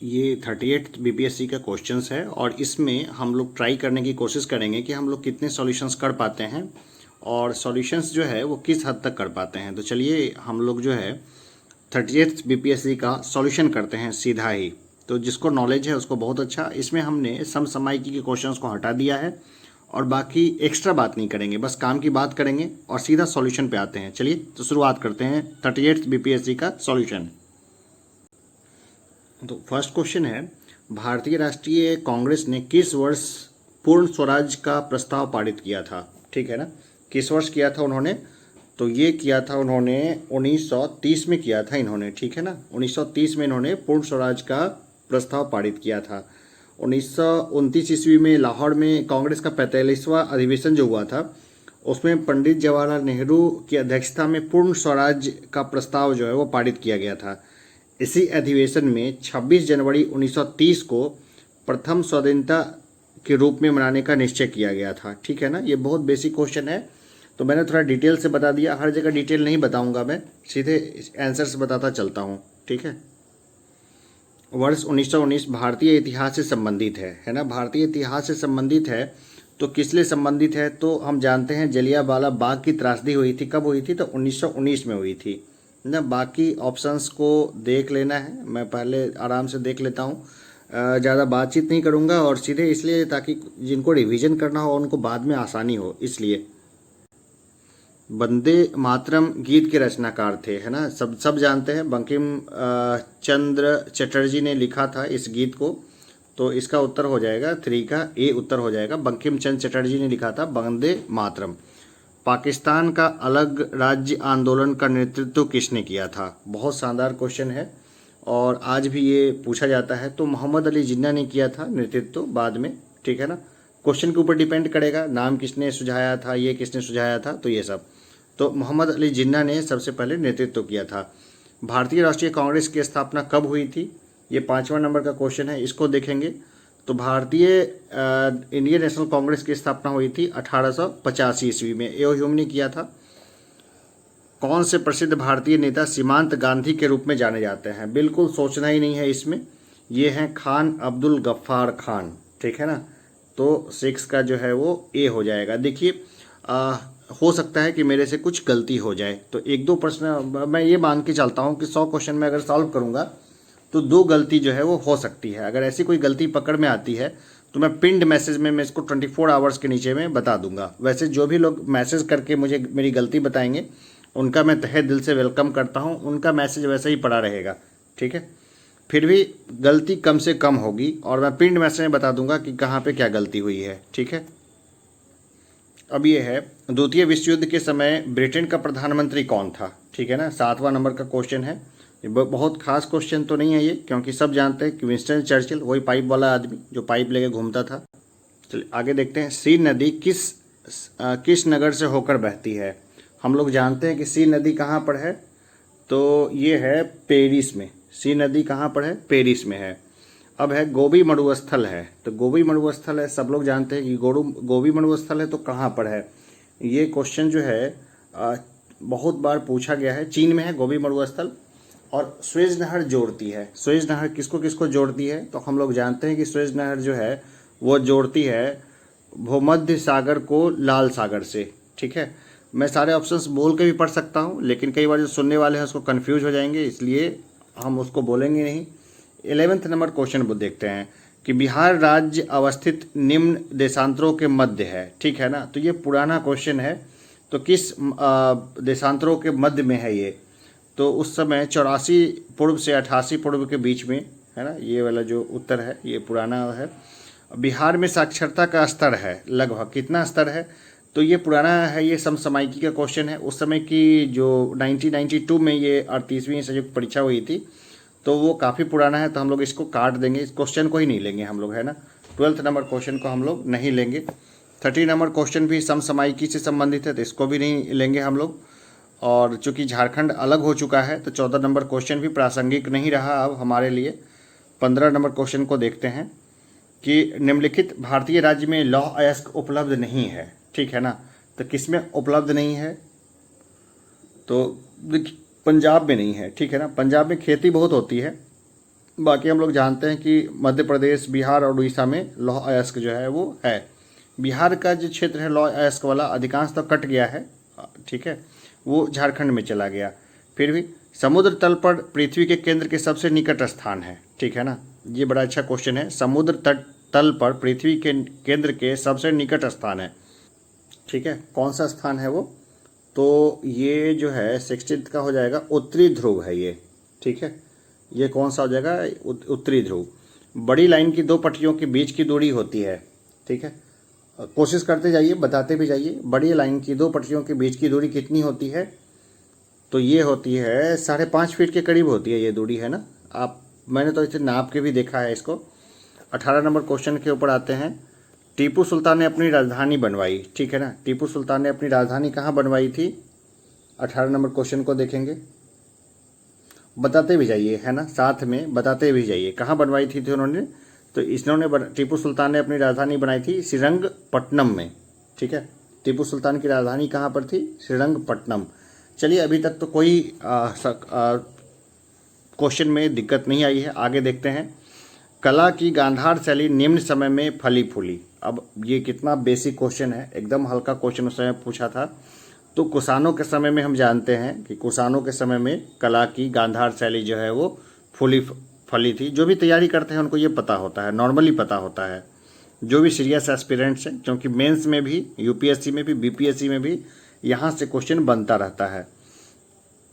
ये 38 बीपीएससी का क्वेश्चंस है और इसमें हम लोग ट्राई करने की कोशिश करेंगे कि हम लोग कितने सॉल्यूशंस कर पाते हैं और सॉल्यूशंस जो है वो किस हद तक कर पाते हैं। तो चलिए हम लोग जो है 38 बीपीएससी का सॉल्यूशन करते हैं सीधा ही। तो जिसको नॉलेज है उसको बहुत अच्छा। इसमें हमने समसामयिकी के क्वेश्चंस को हटा दिया है और बाकी एक्स्ट्रा बात नहीं करेंगे, बस काम की बात करेंगे और सीधा सॉल्यूशन पे आते हैं। चलिए तो शुरुआत करते हैं 38 बीपीएससी का सॉल्यूशन। तो फर्स्ट क्वेश्चन है, भारतीय राष्ट्रीय कांग्रेस ने किस वर्ष पूर्ण स्वराज का प्रस्ताव पारित किया था? ठीक है ना, किस वर्ष किया था उन्होंने? तो ये किया था उन्होंने 1930 में किया था इन्होंने। ठीक है ना, 1930 में इन्होंने पूर्ण स्वराज का प्रस्ताव पारित किया था। 1929 ईस्वी में लाहौर में कांग्रेस का 45वां अधिवेशन जो हुआ था उसमें पंडित जवाहरलाल नेहरू की अध्यक्षता में पूर्ण स्वराज का प्रस्ताव जो है वो पारित किया गया था। इसी अधिवेशन में 26 जनवरी 1930 को प्रथम स्वाधीनता के रूप में मनाने का निश्चय किया गया था। ठीक है ना, ये बहुत बेसिक क्वेश्चन है तो मैंने थोड़ा डिटेल से बता दिया। हर जगह डिटेल नहीं बताऊंगा, मैं सीधे आंसर्स बताता चलता हूँ। ठीक है, वर्ष 1919 भारतीय इतिहास से संबंधित है ना, भारतीय इतिहास से संबंधित है। तो किस लिए संबंधित है? तो हम जानते हैं जलियांवाला बाग की त्रासदी हुई थी, कब हुई थी? तो 1919 में हुई थी ना। बाकी ऑप्शंस को देख लेना है, मैं पहले आराम से देख लेता हूँ, ज़्यादा बातचीत नहीं करूँगा और सीधे इसलिए ताकि जिनको रिवीजन करना हो उनको बाद में आसानी हो। इसलिए वंदे मातरम गीत के रचनाकार थे, है ना, सब जानते हैं, बंकिम चंद्र चटर्जी ने लिखा था इस गीत को। तो इसका उत्तर हो जाएगा 3 का ए उत्तर हो जाएगा। बंकिम चंद्र चटर्जी ने लिखा था वंदे मातरम। पाकिस्तान का अलग राज्य आंदोलन का नेतृत्व किसने किया था? बहुत शानदार क्वेश्चन है और आज भी ये पूछा जाता है। तो मोहम्मद अली जिन्ना ने किया था नेतृत्व बाद में। ठीक है ना, क्वेश्चन के ऊपर डिपेंड करेगा, नाम किसने सुझाया था, ये किसने सुझाया था, तो ये सब। तो मोहम्मद अली जिन्ना ने सबसे पहले नेतृत्व किया था। भारतीय राष्ट्रीय कांग्रेस की स्थापना कब हुई थी? ये 5वां नंबर का क्वेश्चन है, इसको देखेंगे। तो भारतीय इंडियन नेशनल कांग्रेस की स्थापना हुई थी 1885 ईस्वी में, एओ ह्यूम ने किया था। कौन से प्रसिद्ध भारतीय नेता सीमांत गांधी के रूप में जाने जाते हैं? बिल्कुल सोचना ही नहीं है इसमें, ये हैं खान अब्दुल गफ्फार खान। ठीक है ना, तो 6 का जो है वो ए हो जाएगा। देखिए हो सकता है कि मेरे से कुछ गलती हो जाए, तो 1-2 प्रश्न मैं ये मान के चलता हूँ कि 100 क्वेश्चन में अगर सॉल्व करूँगा तो 2 गलती जो है वो हो सकती है। अगर ऐसी कोई गलती पकड़ में आती है तो मैं पिंड मैसेज में मैं इसको 24 आवर्स के नीचे में बता दूंगा। वैसे जो भी लोग मैसेज करके मुझे मेरी गलती बताएंगे उनका मैं तहे दिल से वेलकम करता हूँ, उनका मैसेज वैसे ही पड़ा रहेगा। ठीक है, फिर भी गलती कम से कम होगी और मैं पिंड मैसेज में बता दूंगा कि कहाँ पे क्या गलती हुई है। ठीक है, अब ये है, द्वितीय विश्व युद्ध के समय ब्रिटेन का प्रधानमंत्री कौन था? ठीक है ना, 7वां नंबर का क्वेश्चन है। ये बहुत खास क्वेश्चन तो नहीं है ये, क्योंकि सब जानते हैं कि विंस्टन चर्चिल, वही पाइप वाला आदमी जो पाइप लेके घूमता था। चलिए आगे देखते हैं, सी नदी किस नगर से होकर बहती है? हम लोग जानते हैं कि सी नदी कहाँ पर है, तो ये है पेरिस में। सी नदी कहाँ पर है? पेरिस में है। अब है गोबी मरुस्थल है, तो गोबी मरुस्थल है, सब लोग जानते हैं कि गोबी मरुस्थल है, तो कहाँ पर है? ये क्वेश्चन जो है बहुत बार पूछा गया है। चीन में है गोबी मरुस्थल और स्वेज नहर जोड़ती है। स्वेज नहर किसको किसको जोड़ती है? तो हम लोग जानते हैं कि स्वेज नहर जो है वो जोड़ती है भूमध्य सागर को लाल सागर से। ठीक है, मैं सारे ऑप्शंस बोल के भी पढ़ सकता हूँ, लेकिन कई बार जो सुनने वाले हैं उसको कन्फ्यूज हो जाएंगे, इसलिए हम उसको बोलेंगे नहीं। 11वें नंबर क्वेश्चन को देखते हैं कि बिहार राज्य अवस्थित निम्न देशांतरों के मध्य है। ठीक है ना, तो ये पुराना क्वेश्चन है। तो किस देशांतरों के मध्य में है ये? तो उस समय 84 पूर्व से 88 पूर्व के बीच में, है ना, ये वाला जो उत्तर है ये पुराना है। बिहार में साक्षरता का स्तर है लगभग कितना स्तर है? तो ये पुराना है, ये समसामयिकी का क्वेश्चन है। उस समय की जो 1992 में ये 38वीं संयुक्त परीक्षा हुई थी, तो वो काफ़ी पुराना है, तो हम लोग इसको काट देंगे, इस क्वेश्चन को ही नहीं लेंगे हम लोग, है ना। 12th नंबर क्वेश्चन को हम लोग नहीं लेंगे। 30 नंबर क्वेश्चन भी समसामयिकी से संबंधित है, तो इसको भी नहीं लेंगे हम लोग। और चूंकि झारखंड अलग हो चुका है तो 14 नंबर क्वेश्चन भी प्रासंगिक नहीं रहा अब हमारे लिए। 15 नंबर क्वेश्चन को देखते हैं कि निम्नलिखित भारतीय राज्य में लौह अयस्क उपलब्ध नहीं है। ठीक है ना, तो किसमें उपलब्ध नहीं है? तो पंजाब में नहीं है। ठीक है ना, पंजाब में खेती बहुत होती है बाकी हम लोग जानते हैं कि मध्य प्रदेश, बिहार और उड़ीसा में लौह अयस्क जो है वो है। बिहार का जो क्षेत्र है लौह अयस्क वाला अधिकांश तो कट गया है, ठीक है, वो झारखंड में चला गया। फिर भी समुद्र तल पर पृथ्वी के केंद्र के सबसे निकट स्थान है, ठीक है ना, ये बड़ा अच्छा क्वेश्चन है। समुद्र तल पर पृथ्वी के केंद्र के सबसे निकट स्थान है, ठीक है, कौन सा स्थान है वो? तो ये जो है 16 का हो जाएगा, उत्तरी ध्रुव है ये, ठीक है। ये कौन सा हो जाएगा? उत्तरी ध्रुव। बड़ी लाइन की दो पट्टियों के बीच की दूरी होती है, ठीक है, कोशिश करते जाइए, बताते भी जाइए। बड़ी लाइन की दो पट्टियों के बीच की दूरी कितनी होती है? तो ये होती है 5.5 फीट के करीब होती है ये दूरी, है ना। आप, मैंने तो इसे नाप के भी देखा है इसको। 18 नंबर क्वेश्चन के ऊपर आते हैं। टीपू सुल्तान ने अपनी राजधानी बनवाई, ठीक है ना। टीपू सुल्तान ने अपनी राजधानी कहाँ बनवाई थी? 18 नंबर क्वेश्चन को देखेंगे, बताते भी जाइए, है ना, साथ में बताते भी जाइए कहाँ बनवाई थी उन्होंने। तो इन्होंने, टीपू सुल्तान ने अपनी राजधानी बनाई थी श्रीरंगपट्टनम में, ठीक है। टीपू सुल्तान की राजधानी कहाँ पर थी? श्रीरंगपट्टनम। चलिए, अभी तक तो कोई क्वेश्चन में दिक्कत नहीं आई है, आगे देखते हैं। कला की गांधार शैली निम्न समय में फली फूली। अब ये कितना बेसिक क्वेश्चन है, एकदम हल्का क्वेश्चन उस समय पूछा था। तो कुषाणों के समय में हम जानते हैं कि कुषाणों के समय में कला की गांधार शैली जो है वो फली थी। जो भी तैयारी करते हैं उनको ये पता होता है, नॉर्मली पता होता है, जो भी सीरियस एस्पिरेंट्स हैं, क्योंकि मेंस में भी, यूपीएससी में भी, बीपीएससी में भी यहाँ से क्वेश्चन बनता रहता है।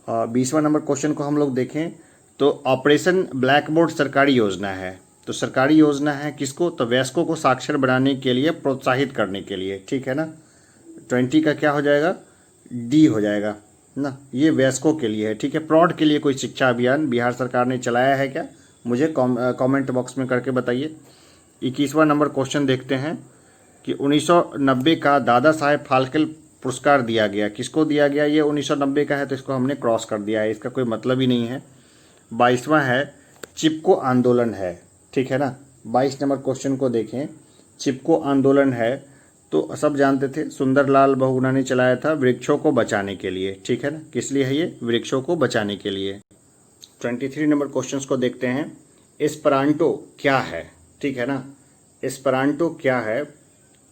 20वां नंबर क्वेश्चन को हम लोग देखें तो ऑपरेशन ब्लैकबोर्ड सरकारी योजना है। तो सरकारी योजना है किसको? तो वयस्कों को साक्षर बनाने के लिए, प्रोत्साहित करने के लिए, ठीक है ना। 20 का क्या हो जाएगा? डी हो जाएगा ना, ये वयस्कों के लिए है, ठीक है। प्रौढ़ के लिए कोई शिक्षा अभियान बिहार सरकार ने चलाया है क्या? मुझे कमेंट बॉक्स में करके बताइए। 21वां नंबर क्वेश्चन देखते हैं कि 1990 का दादा साहेब फाल्के पुरस्कार दिया गया, किसको दिया गया? ये 1990 का है तो इसको हमने क्रॉस कर दिया है, इसका कोई मतलब ही नहीं है। 22वां है चिपको आंदोलन है, ठीक है ना। 22 नंबर क्वेश्चन को देखें, चिपको आंदोलन है तो सब जानते थे, सुंदरलाल बहुगुणा ने चलाया था वृक्षों को बचाने के लिए, ठीक है ना। किस लिए है ये? वृक्षों को बचाने के लिए। 23 नंबर क्वेश्चन को देखते हैं। एस्परांटो क्या है, ठीक है ना। एस्परांटो क्या है,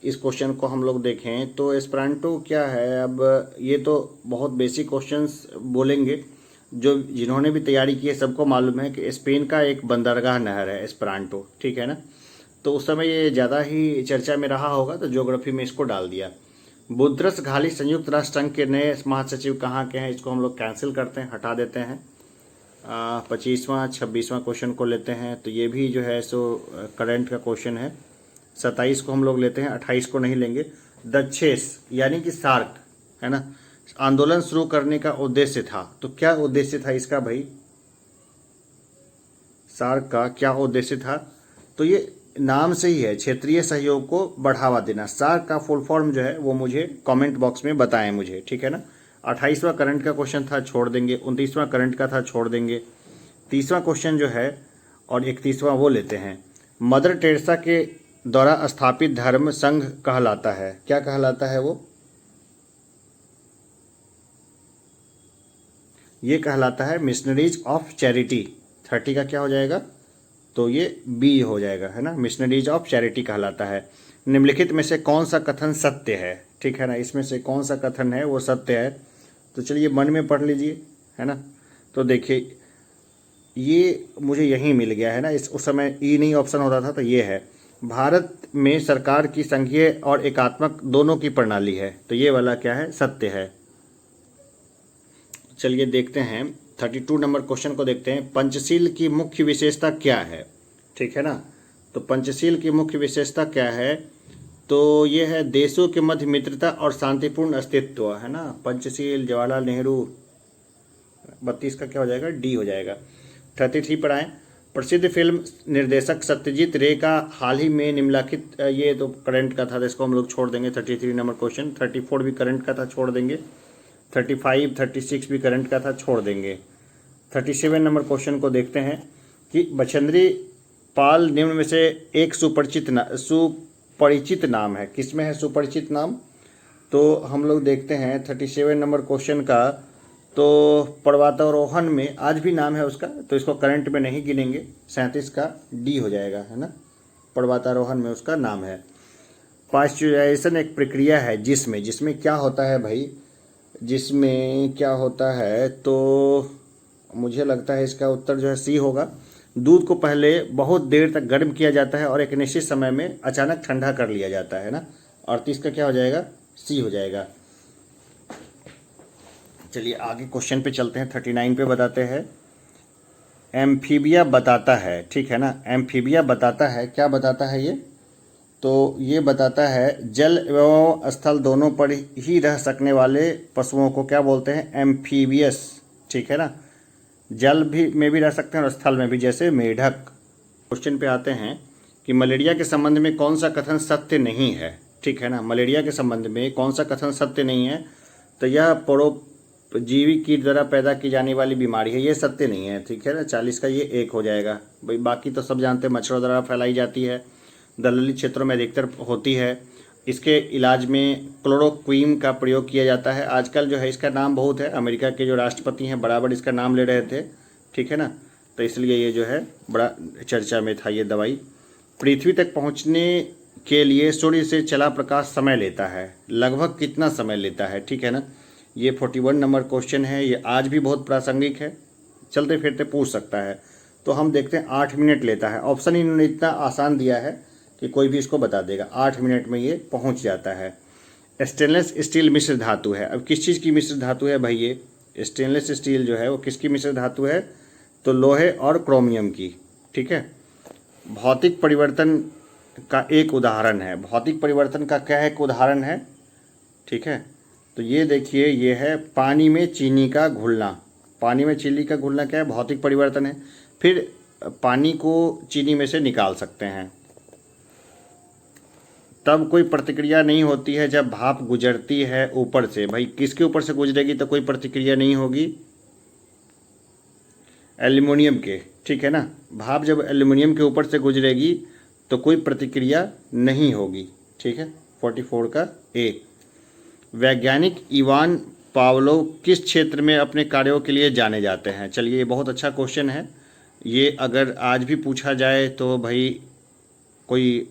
इस क्वेश्चन को हम लोग देखें तो एस्परांटो क्या है। अब ये तो बहुत बेसिक क्वेश्चंस बोलेंगे, जो जिन्होंने भी तैयारी की है सबको मालूम है कि स्पेन का एक बंदरगाह नहर है एस्परांटो, ठीक है ना। तो उस समय ये ज़्यादा ही चर्चा में रहा होगा तो ज्योग्राफी में इसको डाल दिया। बुद्रस घाली संयुक्त राष्ट्र संघ के नए महासचिव कहाँ के हैं? इसको हम लोग कैंसिल करते हैं, हटा देते हैं। 25वां 26वां क्वेश्चन को लेते हैं तो ये भी जो है सो करंट का क्वेश्चन है। 27 को हम लोग लेते हैं, 28 को नहीं लेंगे। दक्षेस यानी कि सार्क, है ना, आंदोलन शुरू करने का उद्देश्य था। तो क्या उद्देश्य था इसका भाई? सार्क का क्या उद्देश्य था? तो ये नाम से ही है, क्षेत्रीय सहयोग को बढ़ावा देना। सार्क का फुल फॉर्म जो है वो मुझे कमेंट बॉक्स में बताएं मुझे, ठीक है ना। 28वां करंट का क्वेश्चन था, छोड़ देंगे। 29वां करंट का था, छोड़ देंगे। 30वां क्वेश्चन जो है और 31वां वो लेते हैं। मदर टेरेसा के द्वारा स्थापित धर्म संघ कहलाता है, क्या कहलाता है वो? ये कहलाता है मिशनरीज ऑफ चैरिटी। 30 का क्या हो जाएगा? तो ये बी हो जाएगा, है ना, मिशनरीज ऑफ चैरिटी कहलाता है। निम्नलिखित में से कौन सा कथन सत्य है, ठीक है ना, इसमें से कौन सा कथन है वो सत्य है? तो चलिए मन में पढ़ लीजिए, है ना। तो देखिए ये मुझे यहीं मिल गया है ना, उस समय ई नहीं ऑप्शन होता था तो ये है। भारत में सरकार की संघीय और एकात्मक दोनों की प्रणाली है, तो ये वाला क्या है? सत्य है। चलिए देखते हैं 32 नंबर क्वेश्चन को देखते हैं। पंचशील की मुख्य विशेषता क्या है, ठीक है ना। तो पंचशील की मुख्य विशेषता क्या है? तो ये है देशों के मध्य मित्रता और शांतिपूर्ण अस्तित्व, है ना। पंचशील, जवाहरलाल नेहरू। 32 का क्या हो जाएगा? डी हो जाएगा। 33 पर आए। प्रसिद्ध फिल्म निर्देशक सत्यजीत रे का हाल ही में निम्नलिखित, ये तो करंट का था तो इसको हम लोग छोड़ देंगे। 33 नंबर क्वेश्चन। 34 भी करंट का था, छोड़ देंगे। 35, 36 भी करंट का था, छोड़ देंगे। 37 नंबर क्वेश्चन को देखते हैं कि बछेंद्री पाल निम्न में से एक सुपरिचित नाम है, किसमें है सुपरिचित नाम? तो हम लोग देखते हैं 37 नंबर क्वेश्चन का तो पर्वतारोहण में आज भी नाम है उसका, तो इसको करंट में नहीं गिनेंगे। 37 का डी हो जाएगा, है ना। पर्वतारोहण में उसका नाम है। पाश्चराइजेशन एक प्रक्रिया है जिसमें क्या होता है भाई, जिसमें क्या होता है, तो मुझे लगता है इसका उत्तर जो है सी होगा। दूध को पहले बहुत देर तक गर्म किया जाता है और एक निश्चित समय में अचानक ठंडा कर लिया जाता है ना। और 30 का क्या हो जाएगा, सी हो जाएगा। चलिए आगे क्वेश्चन पे चलते हैं। 39 पे बताते हैं, एम्फीबिया बताता है, ठीक है ना। एम्फीबिया बताता है, क्या बताता है ये, तो ये बताता है जल एवं स्थल दोनों पर ही रह सकने वाले पशुओं को क्या बोलते हैं, एम्फीबियस, ठीक है ना। जल में भी रह सकते हैं और स्थल में भी, जैसे मेढक। क्वेश्चन पे आते हैं कि मलेरिया के संबंध में कौन सा कथन सत्य नहीं है, ठीक है ना। मलेरिया के संबंध में कौन सा कथन सत्य नहीं है, तो यह परोपजीवी कीट द्वारा पैदा की जाने वाली बीमारी है, ये सत्य नहीं है, ठीक है ना। 40 का ये 1 हो जाएगा भाई। बाकी तो सब जानते हैं, मच्छरों द्वारा फैलाई जाती है, दलदली क्षेत्रों में अधिकतर होती है। इसके इलाज में क्लोरोक्वीन का प्रयोग किया जाता है। आजकल जो है इसका नाम बहुत है, अमेरिका के जो राष्ट्रपति हैं बराबर इसका नाम ले रहे थे, ठीक है ना। तो इसलिए ये जो है बड़ा चर्चा में था ये दवाई। पृथ्वी तक पहुंचने के लिए सूर्य से चला प्रकाश समय लेता है, लगभग कितना समय लेता है, ठीक है ना। ये 41 नंबर क्वेश्चन है, ये आज भी बहुत प्रासंगिक है, चलते फिरते पूछ सकता है। तो हम देखते हैं 8 मिनट लेता है। ऑप्शन इन्होंने इतना आसान दिया है कि कोई भी इसको बता देगा, 8 मिनट में ये पहुंच जाता है। स्टेनलेस स्टील मिश्र धातु है। अब किस चीज़ की मिश्र धातु है भाई, ये स्टेनलेस स्टील जो है वो किसकी मिश्र धातु है, तो लोहे और क्रोमियम की, ठीक है। भौतिक परिवर्तन का एक उदाहरण है, भौतिक परिवर्तन का क्या एक उदाहरण है, ठीक है। तो ये देखिए, ये है पानी में चीनी का घुलना। पानी में चीनी का घुलना क्या है, भौतिक परिवर्तन है। फिर पानी को चीनी में से निकाल सकते हैं। तब कोई प्रतिक्रिया नहीं होती है जब भाप गुजरती है ऊपर से। भाई किसके ऊपर से गुजरेगी तो कोई प्रतिक्रिया नहीं होगी, एल्युमिनियम के, ठीक है ना। भाप जब एल्युमिनियम के ऊपर से गुजरेगी तो कोई प्रतिक्रिया नहीं होगी, ठीक है। 44 का ए। वैज्ञानिक इवान पावलोव किस क्षेत्र में अपने कार्यों के लिए जाने जाते हैं। चलिए ये बहुत अच्छा क्वेश्चन है, ये अगर आज भी पूछा जाए तो भाई कोई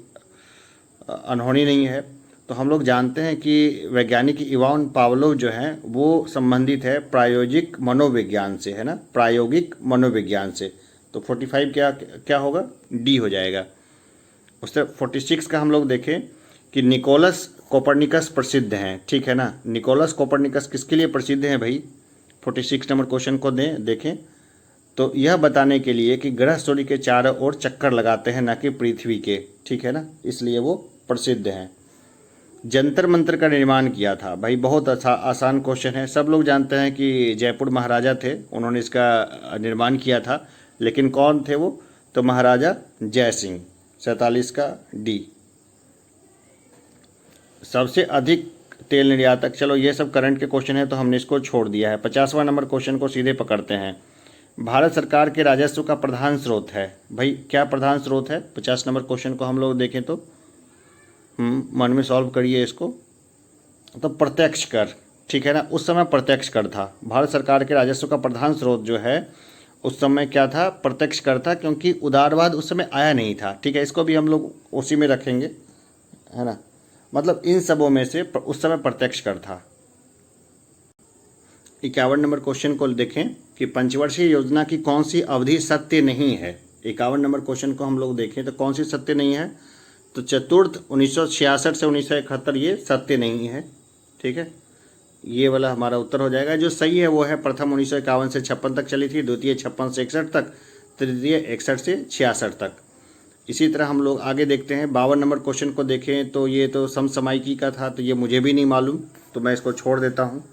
अनहोनी नहीं है। तो हम लोग जानते हैं कि वैज्ञानिक इवान पावलोव जो हैं वो संबंधित है प्रायोगिक मनोविज्ञान से, है ना, प्रायोगिक मनोविज्ञान से। तो 45 क्या होगा, डी हो जाएगा। उससे 46 का हम लोग देखें कि निकोलस कोपरनिकस प्रसिद्ध हैं, ठीक है ना। निकोलस कोपरनिकस किसके लिए प्रसिद्ध हैं भाई, 46 नंबर क्वेश्चन को देखें तो यह बताने के लिए कि ग्रह सूर्य के चारों ओर चक्कर लगाते हैं, न कि पृथ्वी के, ठीक है ना, इसलिए वो प्रसिद्ध हैं। जंतर मंतर का निर्माण किया था भाई, बहुत आसान क्वेश्चन है। सब लोग जानते हैं कि जयपुर महाराजा थे, उन्होंने इसका निर्माण किया था, लेकिन कौन थे वो, तो महाराजा जय सिंह। 47 का डी। सबसे अधिक तेल निर्यातक, चलो ये सब करंट के क्वेश्चन है तो हमने इसको छोड़ दिया है। 50वां नंबर क्वेश्चन को सीधे पकड़ते हैं। भारत सरकार के राजस्व का प्रधान स्रोत है भाई, क्या प्रधान स्रोत है। 50 नंबर क्वेश्चन को हम लोग देखें तो मन में सॉल्व करिए इसको। तो प्रत्यक्ष कर, ठीक है ना, उस समय प्रत्यक्ष कर था। भारत सरकार के राजस्व का प्रधान स्रोत जो है उस समय क्या था, प्रत्यक्ष कर था, क्योंकि उदारवाद उस समय आया नहीं था, ठीक है। इसको भी हम लोग उसी में रखेंगे, है ना। मतलब इन सबों में से उस समय प्रत्यक्ष कर था। 51 नंबर क्वेश्चन को देखें कि पंचवर्षीय योजना की कौन सी अवधि सत्य नहीं है। 51 नंबर क्वेश्चन को हम लोग देखें तो कौन सी सत्य नहीं है, तो चतुर्थ 1966 से 1971 ये सत्य नहीं है, ठीक है। ये वाला हमारा उत्तर हो जाएगा। जो सही है वो है प्रथम 1951 से 56 तक चली थी, द्वितीय 56 से 61 तक, तृतीय 61 से 66 तक। इसी तरह हम लोग आगे देखते हैं। 52 नंबर क्वेश्चन को देखें तो ये तो समसामयिकी का था, तो ये मुझे भी नहीं मालूम, तो मैं इसको छोड़ देता हूँ।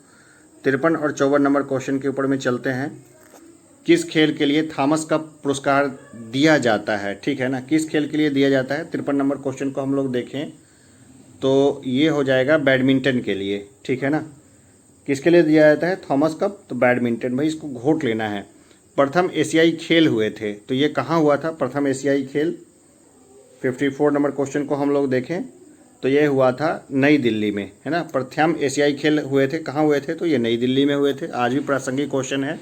53 और 54 नंबर क्वेश्चन के ऊपर में चलते हैं। किस खेल के लिए थॉमस का पुरस्कार दिया जाता है, ठीक है ना, किस खेल के लिए दिया जाता है। 53 नंबर क्वेश्चन को हम लोग देखें तो ये हो जाएगा बैडमिंटन के लिए, ठीक है ना। किसके लिए दिया जाता है थॉमस कप, तो बैडमिंटन। भाई इसको घोट लेना है। प्रथम एशियाई खेल हुए थे, तो ये कहाँ हुआ था प्रथम एशियाई खेल। 54 नंबर क्वेश्चन को हम लोग देखें तो ये हुआ था नई दिल्ली में, है ना। प्रथम एशियाई खेल हुए थे, कहाँ हुए थे, तो ये नई दिल्ली में हुए थे। आज भी प्रासंगिक क्वेश्चन है।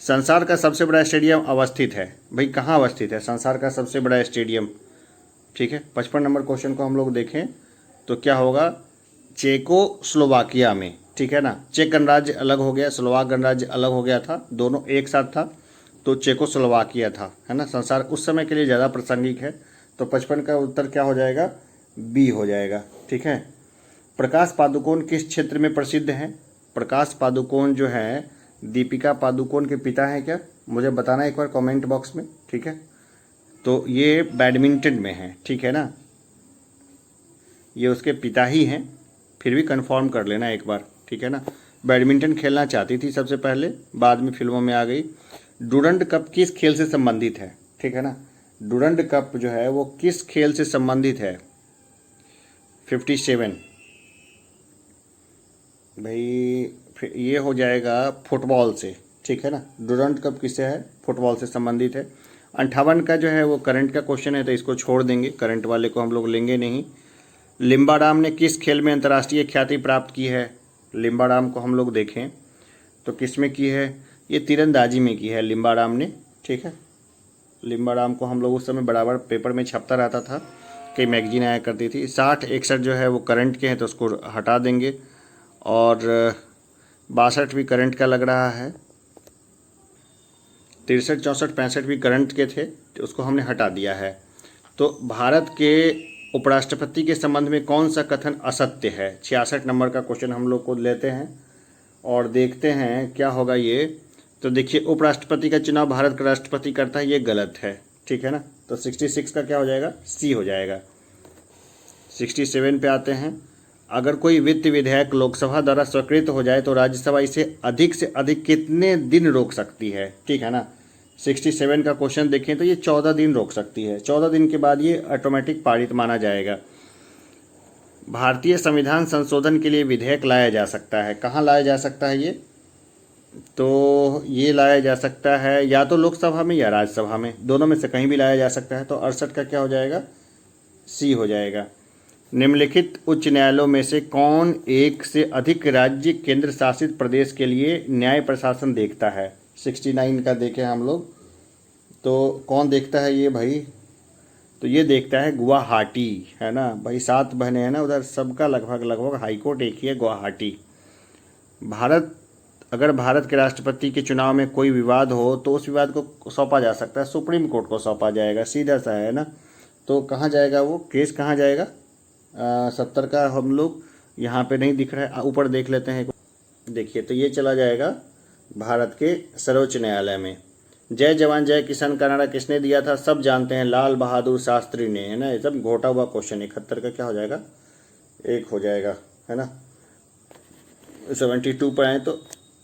संसार का सबसे बड़ा स्टेडियम अवस्थित है, भाई कहाँ अवस्थित है संसार का सबसे बड़ा स्टेडियम, ठीक है। 55 नंबर क्वेश्चन को हम लोग देखें तो क्या होगा, चेकोस्लोवाकिया में, ठीक है ना। चेक गणराज्य अलग हो गया, स्लोवाक गणराज्य अलग हो गया था, दोनों एक साथ था, तो चेकोस्लोवाकिया था, है ना। संसार उस समय के लिए ज़्यादा प्रासंगिक है, तो 55 का उत्तर क्या हो जाएगा, बी हो जाएगा, ठीक है। प्रकाश पादुकोण किस क्षेत्र में प्रसिद्ध हैं। प्रकाश पादुकोण जो है दीपिका पादुकोण के पिता हैं क्या, मुझे बताना एक बार कमेंट बॉक्स में, ठीक है। तो ये बैडमिंटन में है, ठीक है ना, ये उसके पिता ही हैं, फिर भी कंफर्म कर लेना एक बार, ठीक है ना। बैडमिंटन खेलना चाहती थी सबसे पहले, बाद में फिल्मों में आ गई। डुरंड कप किस खेल से संबंधित है, ठीक है ना। डुरंड कप जो है वो किस खेल से संबंधित है, 57 भाई ये हो जाएगा फुटबॉल से, ठीक है ना। डुरंड कप किससे है, फुटबॉल से संबंधित है। 58 का जो है वो करंट का क्वेश्चन है, तो इसको छोड़ देंगे, करंट वाले को हम लोग लेंगे नहीं। लिम्बाडाम ने किस खेल में अंतर्राष्ट्रीय ख्याति प्राप्त की है। लिम्बाडाम को हम लोग देखें तो किस में की है, ये तीरंदाजी में की है लिम्बाडाम ने, ठीक है। लिम्बाडाम को हम लोग उस समय बराबर पेपर में छपता रहता था, कई मैगजीन आया करती थी। 60 61 जो है वो करंट के हैं, तो उसको हटा देंगे, और 62 भी करंट का लग रहा है, 63 64 65 भी करंट के थे, तो उसको हमने हटा दिया है। तो भारत के उपराष्ट्रपति के संबंध में कौन सा कथन असत्य है, 66 नंबर का क्वेश्चन हम लोग को लेते हैं और देखते हैं क्या होगा ये। तो देखिए, उपराष्ट्रपति का चुनाव भारत का राष्ट्रपति करता है, ये गलत है, ठीक है ना। तो 66 का क्या हो जाएगा, सी हो जाएगा। 67 पे आते हैं, अगर कोई वित्त विधेयक लोकसभा द्वारा स्वीकृत हो जाए तो राज्यसभा इसे अधिक से अधिक कितने दिन रोक सकती है, ठीक है ना। 67 का क्वेश्चन देखें तो ये 14 दिन रोक सकती है, 14 दिन के बाद ये ऑटोमेटिक पारित माना जाएगा। भारतीय संविधान संशोधन के लिए विधेयक लाया जा सकता है, कहाँ लाया जा सकता है ये, तो ये लाया जा सकता है या तो लोकसभा में या राज्यसभा में, दोनों में से कहीं भी लाया जा सकता है। तो 68 का क्या हो जाएगा, सी हो जाएगा। निम्नलिखित उच्च न्यायालयों में से कौन एक से अधिक राज्य केंद्र शासित प्रदेश के लिए न्याय प्रशासन देखता है। 69 का देखें हम लोग तो कौन देखता है ये भाई, तो ये देखता है गुवाहाटी, है ना भाई। 7 बहनें हैं ना उधर, सबका लगभग हाईकोर्ट एक ही है, गुवाहाटी। अगर भारत के राष्ट्रपति के चुनाव में कोई विवाद हो तो उस विवाद को सौंपा जा सकता है, सुप्रीम कोर्ट को सौंपा जाएगा, सीधा सा है ना। तो कहाँ जाएगा वो केस, कहाँ जाएगा, 70 का हम लोग यहाँ पे नहीं दिख रहा है, ऊपर देख लेते हैं, देखिए तो ये चला जाएगा भारत के सर्वोच्च न्यायालय में। जय जवान जय किसान का नारा किसने दिया था, सब जानते हैं, लाल बहादुर शास्त्री ने, है ना। ये सब घोटा हुआ क्वेश्चन। 71 का क्या हो जाएगा, एक हो जाएगा, है ना। 72 पर आए तो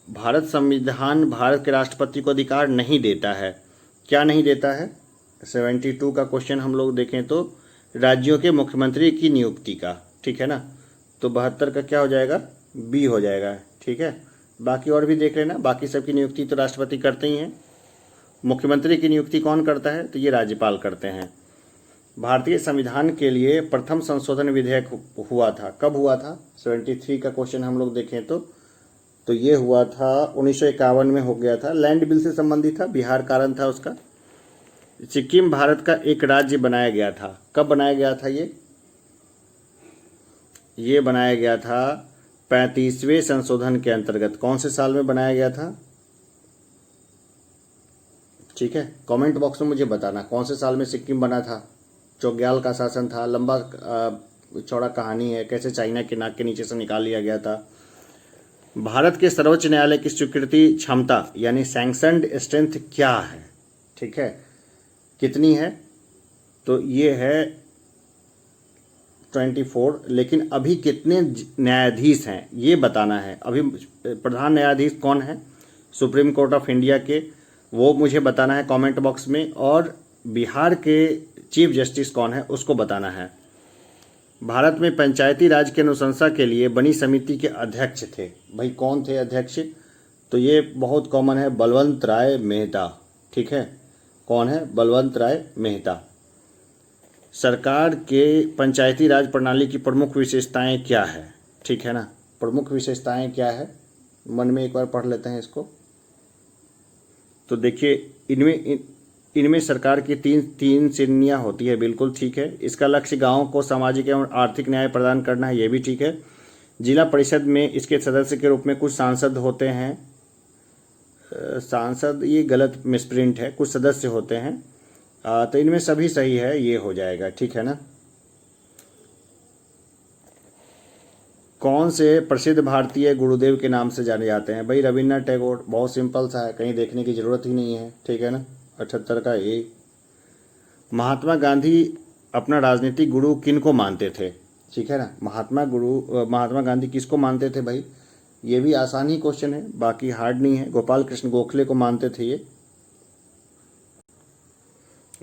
भारत संविधान भारत के राष्ट्रपति को अधिकार नहीं देता है, क्या नहीं देता है। 72 का क्वेश्चन हम लोग देखें तो राज्यों के मुख्यमंत्री की नियुक्ति का, ठीक है ना। तो 72 का क्या हो जाएगा, बी हो जाएगा, ठीक है। बाकी और भी देख लेना, बाकी सबकी नियुक्ति तो राष्ट्रपति करते ही हैं। मुख्यमंत्री की नियुक्ति कौन करता है, तो ये राज्यपाल करते हैं। भारतीय संविधान के लिए प्रथम संशोधन विधेयक हुआ था, कब हुआ था, 73 का क्वेश्चन हम लोग देखें तो ये हुआ था 1951 में हो गया था, लैंड बिल से संबंधित था, बिहार कारण था उसका। सिक्किम भारत का एक राज्य बनाया गया था, कब बनाया गया था ये बनाया गया था 35वें संशोधन के अंतर्गत। कौन से साल में बनाया गया था, ठीक है, कमेंट बॉक्स में मुझे बताना कौन से साल में सिक्किम बना था। चौग्याल का शासन था, लंबा चौड़ा कहानी है, कैसे चाइना के नाक के नीचे से निकाल लिया गया था। भारत के सर्वोच्च न्यायालय की स्वीकृति क्षमता यानी सैंक्शनड स्ट्रेंथ क्या है, ठीक है, कितनी है, तो ये है 24। लेकिन अभी कितने न्यायाधीश हैं ये बताना है। अभी प्रधान न्यायाधीश कौन है सुप्रीम कोर्ट ऑफ इंडिया के, वो मुझे बताना है कमेंट बॉक्स में। और बिहार के चीफ जस्टिस कौन है उसको बताना है। भारत में पंचायती राज की अनुशंसा के लिए बनी समिति के अध्यक्ष थे, भाई कौन थे अध्यक्ष, तो ये बहुत कॉमन है, बलवंत राय मेहता, ठीक है। कौन है, बलवंत राय मेहता। सरकार के पंचायती राज प्रणाली की प्रमुख विशेषताएं क्या है, ठीक है ना। प्रमुख विशेषताएं क्या है, मन में एक बार पढ़ लेते हैं इसको। तो देखिए इनमें सरकार की तीन श्रेणियाँ होती है, बिल्कुल ठीक है। इसका लक्ष्य गाँव को सामाजिक एवं आर्थिक न्याय प्रदान करना है, ये भी ठीक है। जिला परिषद में इसके सदस्य के रूप में कुछ सांसद होते हैं, सांसद ये गलत मिसप्रिंट है, कुछ सदस्य होते हैं। तो इनमें सभी सही है, ये हो जाएगा, ठीक है ना। कौन से प्रसिद्ध भारतीय गुरुदेव के नाम से जाने जाते हैं, भाई रविन्द्रनाथ टैगोर। बहुत सिंपल सा है, कहीं देखने की ज़रूरत ही नहीं है, ठीक है ना। 78 का ए। महात्मा गांधी अपना राजनीतिक गुरु किन को मानते थे, ठीक है ना। महात्मा गांधी किसको मानते थे भाई, ये भी आसान ही क्वेश्चन है, बाकी हार्ड नहीं है। गोपाल कृष्ण गोखले को मानते थे ये।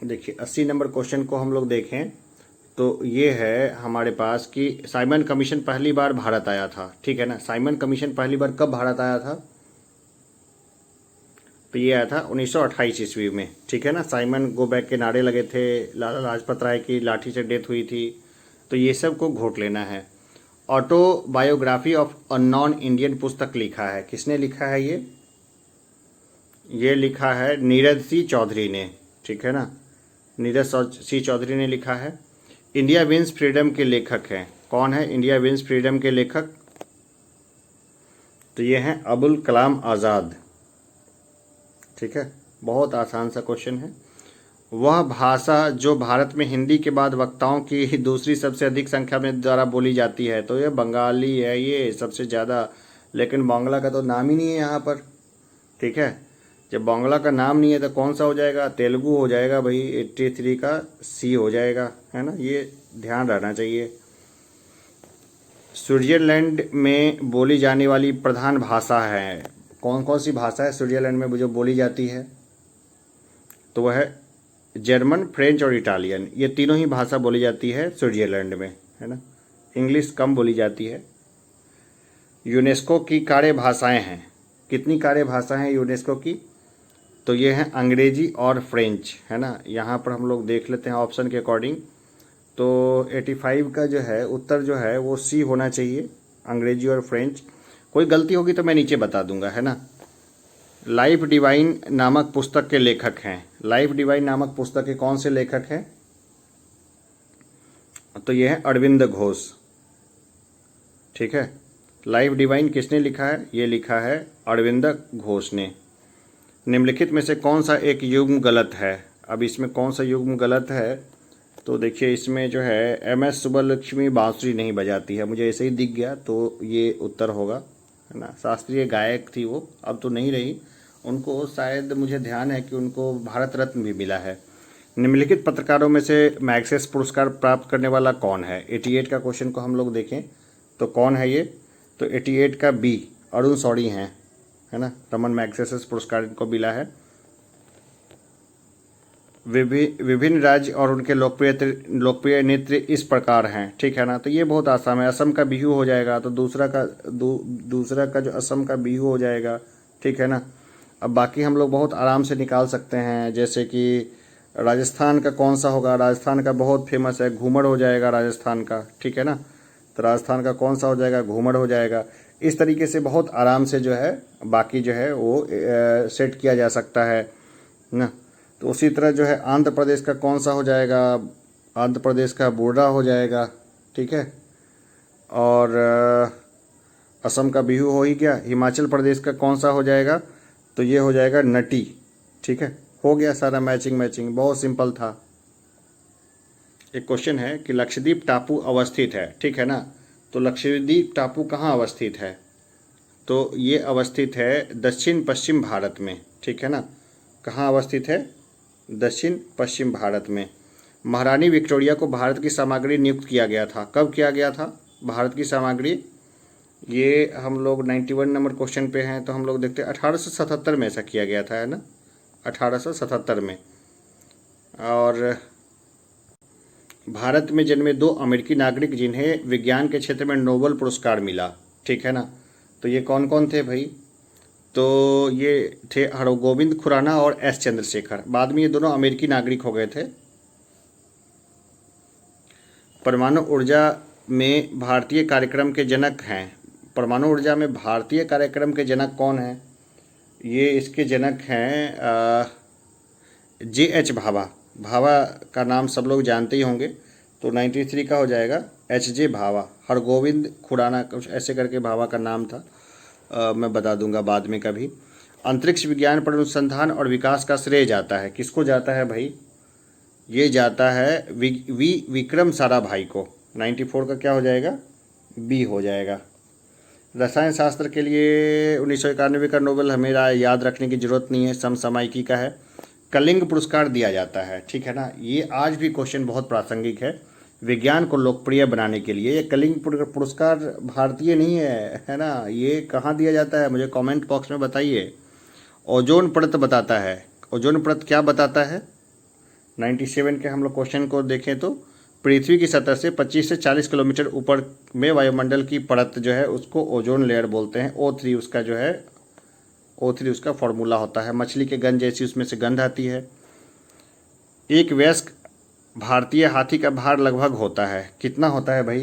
देखिए 80 नंबर क्वेश्चन को हम लोग देखें तो ये है हमारे पास कि साइमन कमीशन पहली बार भारत आया था, ठीक है ना। साइमन कमीशन पहली बार कब भारत आया था, तो ये आया था 1928 ईस्वी में, ठीक है ना। साइमन गो बैक के नारे लगे थे, लाला लाजपत राय की लाठी से डेथ हुई थी, तो ये सब को घोट लेना है। Autobiography of a non Indian पुस्तक लिखा है, किसने लिखा है ये लिखा है नीरज सी चौधरी ने, ठीक है ना। नीरज सी चौधरी ने लिखा है। इंडिया विंस फ्रीडम के लेखक हैं, कौन है इंडिया विंस फ्रीडम के लेखक, तो ये हैं अबुल कलाम आज़ाद, ठीक है। बहुत आसान सा क्वेश्चन है। वह भाषा जो भारत में हिंदी के बाद वक्ताओं की दूसरी सबसे अधिक संख्या में द्वारा बोली जाती है, तो ये बंगाली है ये सबसे ज़्यादा, लेकिन बांग्ला का तो नाम ही नहीं है यहाँ पर, ठीक है। जब बांग्ला का नाम नहीं है तो कौन सा हो जाएगा, तेलुगु हो जाएगा भाई, 83 का सी हो जाएगा, है ना, ये ध्यान रहना चाहिए। स्विट्जरलैंड में बोली जाने वाली प्रधान भाषा है, कौन कौन सी भाषा है स्विट्जरलैंड में जो बोली जाती है, तो वह है जर्मन, फ्रेंच और इटालियन, ये तीनों ही भाषा बोली जाती है स्विट्जरलैंड में, है ना। इंग्लिश कम बोली जाती है। यूनेस्को की कार्य भाषाएं हैं, कितनी कार्य भाषा हैं यूनेस्को की, तो ये हैं अंग्रेजी और फ्रेंच, है ना। यहाँ पर हम लोग देख लेते हैं ऑप्शन के अकॉर्डिंग, तो 85 का जो है उत्तर जो है वो सी होना चाहिए, अंग्रेजी और फ्रेंच। कोई गलती होगी तो मैं नीचे बता दूंगा, है ना। लाइफ डिवाइन नामक पुस्तक के लेखक हैं, लाइफ डिवाइन नामक पुस्तक के कौन से लेखक हैं, तो ये है अरविंद घोष, ठीक है। लाइफ डिवाइन किसने लिखा है, ये लिखा है अरविंद घोष ने। निम्नलिखित में से कौन सा एक युग्म गलत है, अब इसमें कौन सा युग्म गलत है, तो देखिए इसमें जो है एम.एस. सुब्बलक्ष्मी बांसुरी नहीं बजाती है, मुझे ऐसे ही दिख गया तो ये उत्तर होगा, है ना। शास्त्रीय गायक थी वो, अब तो नहीं रही, उनको शायद मुझे ध्यान है कि उनको भारत रत्न भी मिला है। निम्नलिखित पत्रकारों में से मैग्सेस पुरस्कार प्राप्त करने वाला कौन है, 88 का क्वेश्चन को हम लोग देखें तो कौन है ये, तो 88 का बी अरुण शौरी हैं, है ना। रमन मैग्सेस पुरस्कार इनको मिला है। विभिन्न राज्य और उनके लोकप्रिय नृत्य इस प्रकार हैं, ठीक है ना। तो ये बहुत आसान है, असम का बिहू हो जाएगा, तो दूसरा का जो असम का बिहू हो जाएगा, ठीक है ना। अब बाकी हम लोग बहुत आराम से निकाल सकते हैं, जैसे कि राजस्थान का कौन सा होगा, राजस्थान का बहुत फेमस है, घूमर हो जाएगा राजस्थान का, ठीक है ना। तो राजस्थान का कौन सा हो जाएगा, घूमर हो जाएगा। इस तरीके से बहुत आराम से जो है बाकी जो है वो सेट किया जा सकता है ना। तो उसी तरह जो है आंध्र प्रदेश का कौन सा हो जाएगा, आंध्र प्रदेश का बुर्रा हो जाएगा, ठीक है। और असम का बिहू हो ही गया। हिमाचल प्रदेश का कौन सा हो जाएगा, तो ये हो जाएगा नटी, ठीक है। हो गया सारा मैचिंग, बहुत सिंपल था। एक क्वेश्चन है कि लक्षद्वीप टापू अवस्थित है, ठीक है ना। तो लक्षद्वीप टापू कहाँ अवस्थित है, तो ये अवस्थित है दक्षिण पश्चिम भारत में, ठीक है ना। कहाँ अवस्थित है, दक्षिण पश्चिम भारत में। महारानी विक्टोरिया को भारत की सामग्री नियुक्त किया गया था, कब किया गया था भारत की सामग्री, ये हम लोग 91 नंबर क्वेश्चन पे हैं, तो हम लोग देखते हैं 1877 में ऐसा किया गया था, है ना, 1877 में। और भारत में जन्मे 2 अमेरिकी नागरिक जिन्हें विज्ञान के क्षेत्र में नोबेल पुरस्कार मिला, ठीक है ना। तो ये कौन कौन थे भाई, तो ये थे हरगोविंद खुराना और एस चंद्रशेखर। बाद में ये दोनों अमेरिकी नागरिक हो गए थे। परमाणु ऊर्जा में भारतीय कार्यक्रम के जनक हैं। परमाणु ऊर्जा में भारतीय कार्यक्रम के जनक कौन हैं? ये इसके जनक हैं J.H. भाभा। भाभा का नाम सब लोग जानते ही होंगे, तो 93 का हो जाएगा H.J. भाभा। हरगोविंद खुराना कुछ ऐसे करके भाभा का नाम था, मैं बता दूंगा बाद में कभी। अंतरिक्ष विज्ञान पर अनुसंधान और विकास का श्रेय जाता है, किसको जाता है भाई? ये जाता है विक्रम साराभाई को। 94 का क्या हो जाएगा? बी हो जाएगा। रसायन शास्त्र के लिए 1991 का नोबेल हमें याद रखने की जरूरत नहीं है, समसामयिकी का है। कलिंग पुरस्कार दिया जाता है, ठीक है ना। ये आज भी क्वेश्चन बहुत प्रासंगिक है विज्ञान को लोकप्रिय बनाने के लिए। ये कलिंग पुरस्कार भारतीय नहीं है ना। ये कहाँ दिया जाता है मुझे कमेंट बॉक्स में बताइए। ओजोन परत बताता है। ओजोन परत क्या बताता है? 97 के हम लोग क्वेश्चन को देखें तो पृथ्वी की सतह से 25 से 40 किलोमीटर ऊपर में वायुमंडल की परत जो है उसको ओजोन लेयर बोलते हैं। O3 उसका जो है O3 उसका फॉर्मूला होता है। मछली के गंध जैसी उसमें से गंध आती है। एक वयस्क भारतीय हाथी का भार लगभग होता है, कितना होता है भाई?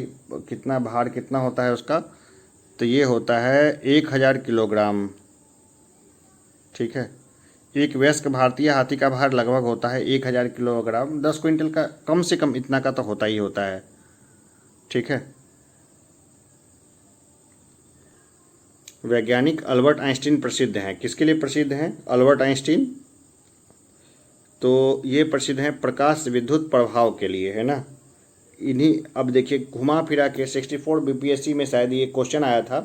कितना भार कितना होता है उसका? तो ये होता है 1000 किलोग्राम, ठीक है। एक वयस्क भारतीय हाथी का भार लगभग होता है 1000 किलोग्राम। 10 क्विंटल का कम से कम इतना का तो होता ही होता है, ठीक है। वैज्ञानिक अल्बर्ट आइंस्टीन प्रसिद्ध हैं, किसके लिए प्रसिद्ध हैं अल्बर्ट आइंस्टीन? तो ये प्रसिद्ध हैं प्रकाश विद्युत प्रभाव के लिए, है ना। इन्हीं अब देखिए घुमा फिरा के 64 बीपीएससी में शायद ये क्वेश्चन आया था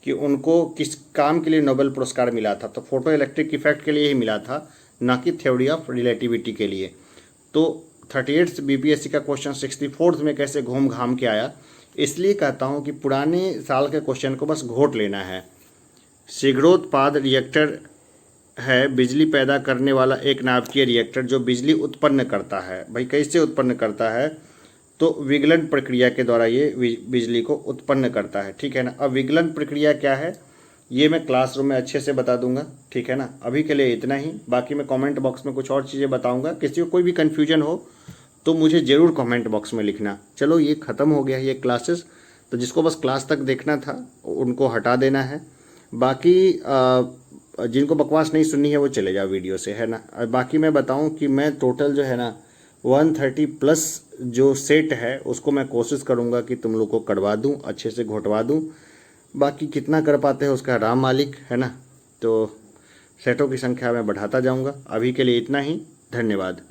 कि उनको किस काम के लिए नोबेल पुरस्कार मिला था। तो फोटो इलेक्ट्रिक इफेक्ट के लिए ही मिला था, ना कि थ्योरी ऑफ रिलेटिविटी के लिए। तो 38 बीपीएससी का क्वेश्चन 64 में कैसे घूम घाम के आया, इसलिए कहता हूँ कि पुराने साल के क्वेश्चन को बस घोट लेना है। शीघ्रोत्पाद रिएक्टर है बिजली पैदा करने वाला एक नाभिकीय रिएक्टर जो बिजली उत्पन्न करता है। भाई कैसे उत्पन्न करता है? तो विगलन प्रक्रिया के द्वारा ये बिजली को उत्पन्न करता है, ठीक है ना। अब विगलन प्रक्रिया क्या है ये मैं क्लासरूम में अच्छे से बता दूंगा, ठीक है ना। अभी के लिए इतना ही, बाकी मैं कमेंट बॉक्स में कुछ और चीज़ें बताऊंगा। किसी को कोई भी कन्फ्यूजन हो तो मुझे ज़रूर कमेंट बॉक्स में लिखना। चलो ये ख़त्म हो गया ये क्लासेस, तो जिसको बस क्लास तक देखना था उनको हटा देना है। बाकी जिनको बकवास नहीं सुननी है वो चले जाओ वीडियो से, है ना। और बाकी मैं बताऊं कि मैं टोटल जो है ना 130 प्लस जो सेट है उसको मैं कोशिश करूंगा कि तुम लोग को करवा दूं, अच्छे से घोटवा दूं। बाकी कितना कर पाते हैं उसका राम मालिक, है ना। तो सेटों की संख्या मैं बढ़ाता जाऊंगा। अभी के लिए इतना ही, धन्यवाद।